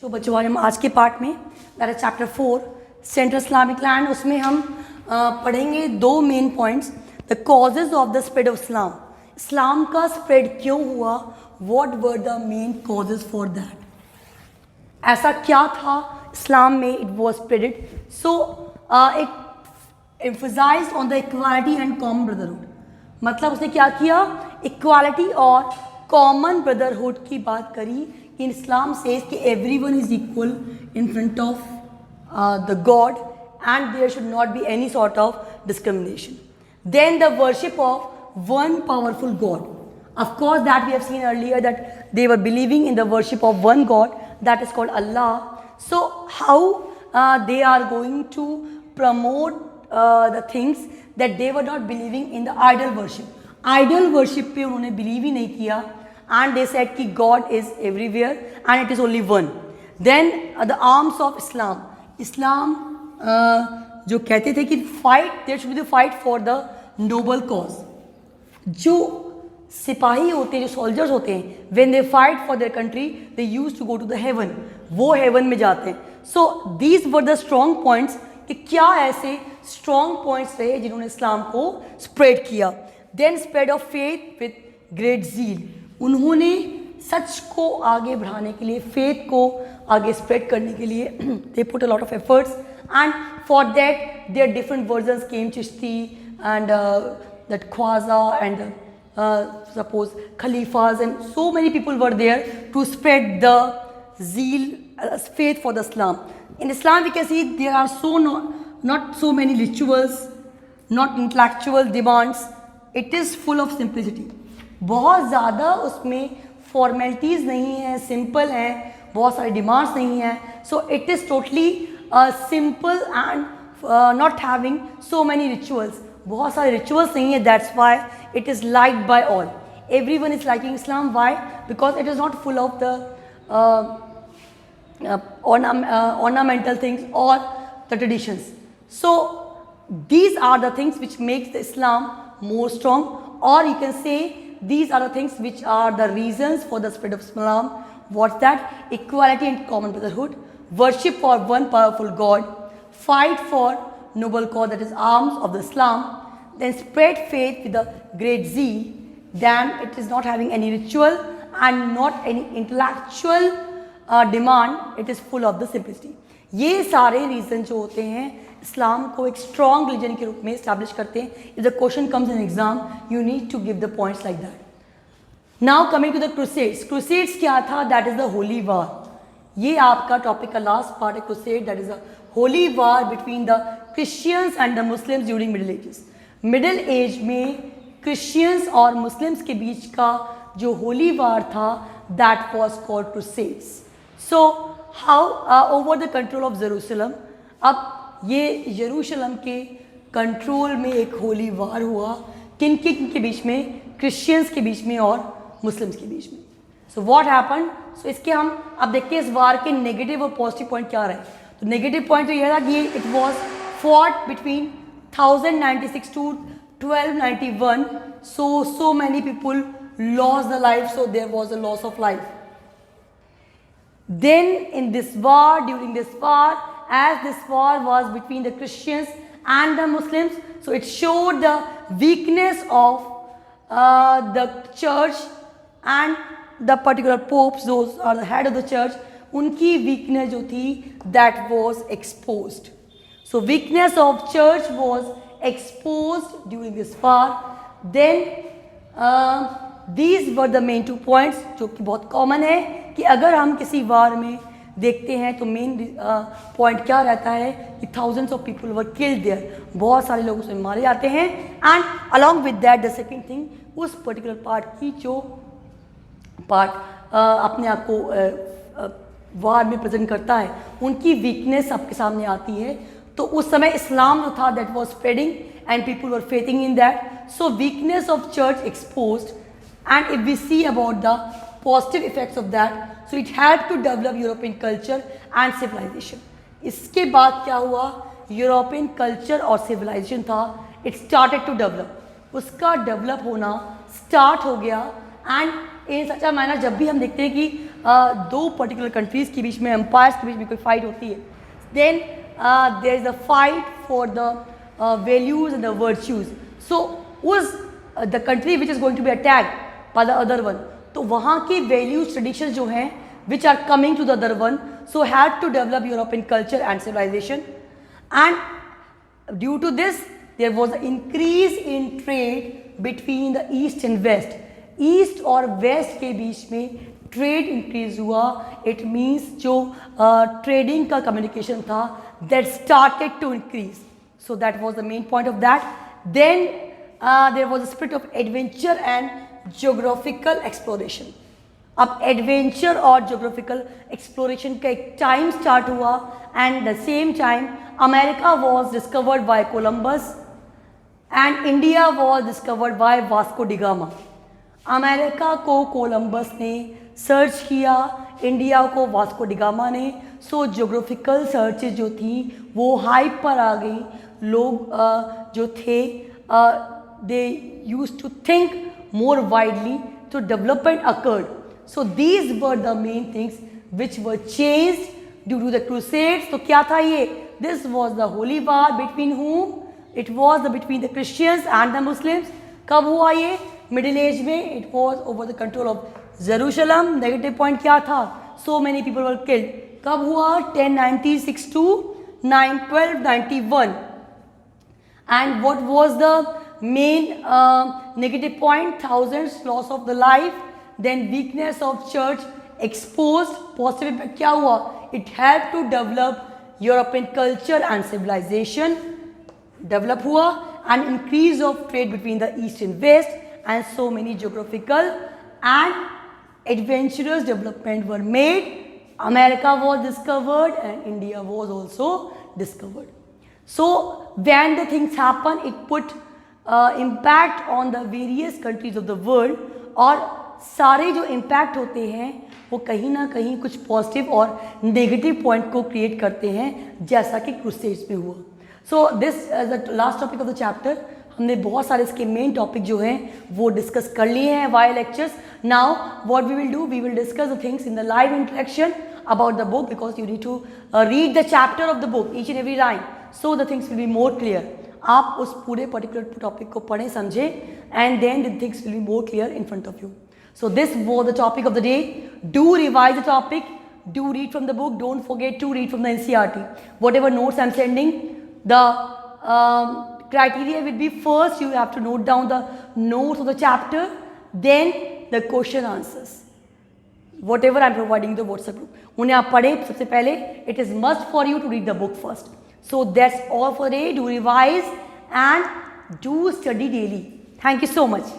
जो बच्चों वाले हम आज के पार्ट में that is chapter 4 central Islamic land, उसमें हम पढ़ेंगे दो main points. The causes of the spread of Islam, Islam का स्प्रेड क्यों हुआ, what were the main causes for that, ऐसा क्या था इस्लाम में it was spreaded. So it emphasized on the equality and common brotherhood, मतलब उसने क्या किया, इक्वालिटी और कॉमन ब्रदरहुड की बात करी। In Islam says कि everyone is equal in front of the God and there should not be any sort of discrimination. Then the worship of one powerful God. Of course that we have seen earlier that they were believing in the worship of one God that is called Allah. So how they are going to promote the things that they were not believing in the idol worship. Idol worship पे उन्होंने believe ही नहीं किया. And they said कि God is everywhere and it is only one. Then the arms of Islam. Islam जो कहते थे कि fight, there should be the fight for the noble cause. जो सिपाही होते हैं, जो soldiers होते हैं, when they fight for their country, they used to go to the heaven. वो heaven में जाते हैं. So these were the strong points. कि क्या ऐसे strong points रहे जिन्होंने इस्लाम को spread किया. Then spread of faith with great zeal. उन्होंने सच को आगे बढ़ाने के लिए, फेथ को आगे स्प्रेड करने के लिए they put a lot of efforts and for that there different versions came, Chishti and that Khwaja and suppose khalifas and so many people were there to spread the zeal, faith for the Islam. In Islam we can see there are not so many rituals, not intellectual demands. It is full of simplicity. बहुत ज़्यादा उसमें formalities नहीं है, simple है, बहुत सारे demands नहीं है. So it is totally simple and not having so many rituals. बहुत सारे रिचुअल्स नहीं है. That's why it is liked by all. Everyone is liking Islam. Why? Because it is not full of the ornamental things or the traditions. So these are the things which makes the Islam more strong, or you can say these are the things which are the reasons for the spread of Islam. What's that? Equality and common brotherhood, worship for one powerful God, fight for noble cause, that is arms of the Islam, then spread faith with a great zeal, then it is not having any ritual and not any intellectual demand, it is full of the simplicity. ये सारे reason जो होते हैं इस्लाम को एक strong religion के रूप में इस्टेब्लिश करते हैं. If the question comes in exam you need to give the points like that. Now coming to the Crusades. Crusades क्या था? That is the holy war. ये आपका टॉपिक का लास्ट पार्ट है. Crusade that is the holy war between the Christians and the Muslims during Middle Ages. Middle Age में Christians और Muslims के बीच का जो होली वार था that was called crusades. So how over the control of Jerusalem. अब ये यरूशलेम के कंट्रोल में एक होली वार हुआ. किन के बीच में? क्रिश्चियंस के बीच में और मुस्लिम्स के बीच में. So what happened? सो इसके हम अब देखते हैं इस वार के नेगेटिव और पॉजिटिव पॉइंट क्या रहे. तो नेगेटिव पॉइंट तो यह था कि it was fought between 1096 to 1291. So many people loss the life. So there was a loss of life. Then in this war, during this war, as this war was between the Christians and the Muslims, so it showed the weakness of the church and the particular popes, those are the head of the church, उनकी weakness जो थी that was exposed. So weakness of church was exposed during this war. Then these were the main 2 points जो कि बहुत common है कि अगर हम किसी वार में देखते हैं तो मेन पॉइंट क्या रहता है कि thousands of people were killed there. बहुत सारे लोग उसमें मारे जाते हैं. And along with that the second thing, उस पर्टिकुलर पार्ट की जो पार्ट अपने आप को वार में प्रेजेंट करता है, उनकी वीकनेस आपके सामने आती है. तो उस समय इस्लाम जो था that was spreading and people were faithing in that. So weakness of church exposed. And if we see about the positive effects of that, so it helped to develop European culture and civilization. इसके बाद क्या हुआ? European culture और civilization था, it started to develop. उसका develop होना start हो गया and in such a manner जब भी हम देखते हैं कि दो पर्टिकुलर कंट्रीज़ के बीच में, एम्पायर्स के बीच में कोई फाइट होती है, then there is a fight for the values and the virtues. So उस the country which is going to be attacked by the other one, तो वहाँ की वैल्यूज ट्रेडिशन जो हैं which are coming to the other one, so had to develop European culture and civilization, and due to this there was an increase in trade between the east and west. East और west के बीच में trade increase हुआ. It means जो trading का communication था that started to increase. So that was the main point of that. Then there was a spirit of adventure and geographical exploration. अब adventure और ज्योग्राफिकल एक्सप्लोरेशन का एक time start हुआ and the same time America was discovered by Columbus and India was discovered by Vasco da Gama. America को Columbus ने search किया, India को Vasco da Gama ने. सो ज्योग्राफिकल सर्चेज जो थी वो हाइप पर आ गई. लोग जो थे they used to think more widely, तो development occurred. So these were the main things which were changed due to the crusades. तो क्या था ये? This was the holy war between whom? It was between the Christians and the Muslims. कब हुआ ये? Middle Age में. It was over the control of Jerusalem. Negative point क्या था? So many people were killed. कब हुआ? 1096 to 1291. And what was the main negative point? Thousands loss of the life. Then weakness of church exposed. Positive impact क्या हुआ? It helped to develop European culture and civilization. Develop हुआ and increase of trade between the east and west, and so many geographical and adventurous development were made. America was discovered and India was also discovered. So when the things happen, it put impact on the various countries of the world. और सारे जो impact होते हैं वो कहीं ना कहीं कुछ पॉजिटिव और नेगेटिव पॉइंट को क्रिएट करते हैं, जैसा कि क्रूसेड्स में हुआ. So this is the last topic of the chapter. हमने बहुत सारे इसके मेन टॉपिक जो हैं वो डिस्कस कर लिए हैं via lectures. Now what we will do, we will discuss the things in the live interaction about the book, because you need to read the chapter of the book, each and every line, so the things will be more clear. आप उस पूरे particular topic को पढ़ें, समझें, and then the things will be more clear in front of you. So this was the topic of the day. Do revise the topic. Do read from the book. Don't forget to read from the NCERT. Whatever notes I'm sending, the criteria will be: first you have to note down the notes of the chapter, then the question answers. Whatever I'm providing in the WhatsApp group. उन्हें आप पढ़ें सबसे पहले. It is must for you to read the book first. So that's all for today. Do revise and do study daily. Thank you so much.